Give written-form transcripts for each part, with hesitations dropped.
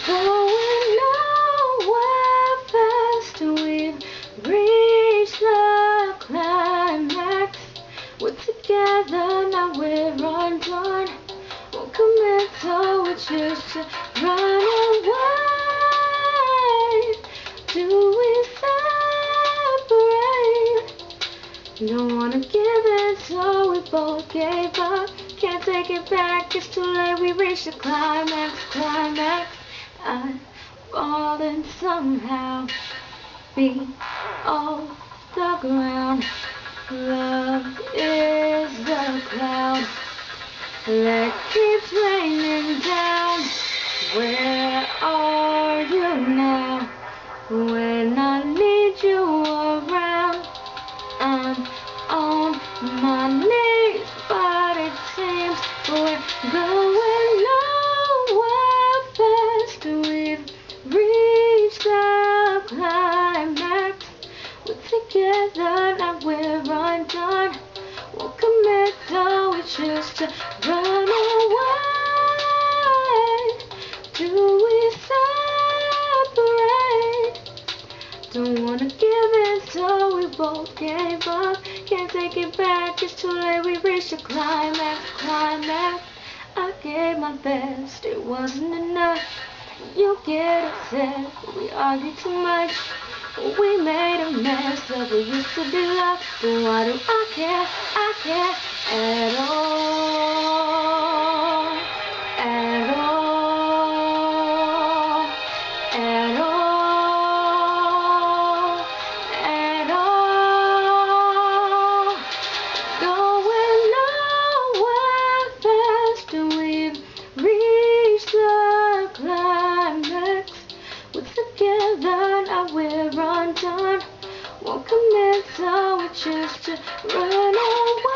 Going nowhere fast, we've reached the climax. We're together, now we're undone. Won't commit, so we choose to run away. Do we separate? Don't wanna give in, so we both gave up. Can't take it back, it's too late, we reached the climax. I've fallen somehow, feet off the ground. Love is the cloud that keeps raining down. Where are you now? When I need you around, I'm on my knees, but it seems we're going nowhere fast. We've reached the climax. We're together, now we're undone. Won't commit, though we choose to run away. Do we separate? Don't wanna give in, so we both gave up. Can't take it back, it's too late, we reached the climax. I gave my best, it wasn't enough. You get upset, we argued too much. We made a mess of what used to be love. But why do I care at all, at all, at all, at all? Going nowhere fast, we've reached the climax. We're together, now we're undone. Won't commit, so we choose to run away.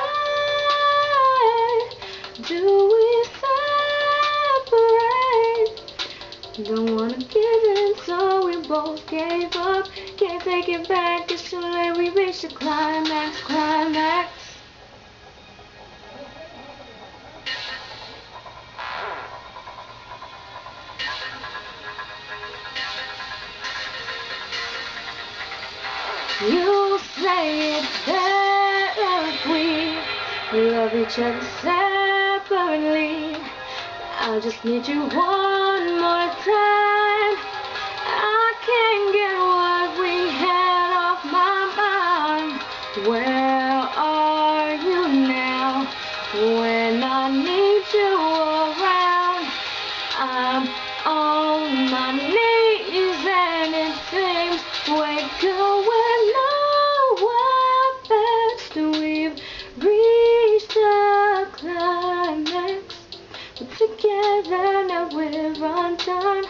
Do we separate? Don't wanna give in, so we both gave up. Can't take it back, it's too late, we reached the climax. You say it's better if we love each other separately. I just need you one more time. I can't get what we had off my mind. Where are you now? When I need you around, I'm on my knees and it seems we're going nowhere fast. We've reached the climax. We're together, now we're undone.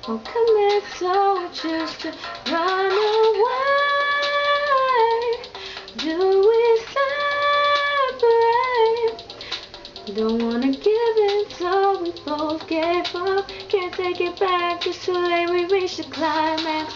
Won't commit, so we choose to run away. Do we separate? Don't wanna give in, so we both gave up. Can't take it back, it's too late, we reached the climax.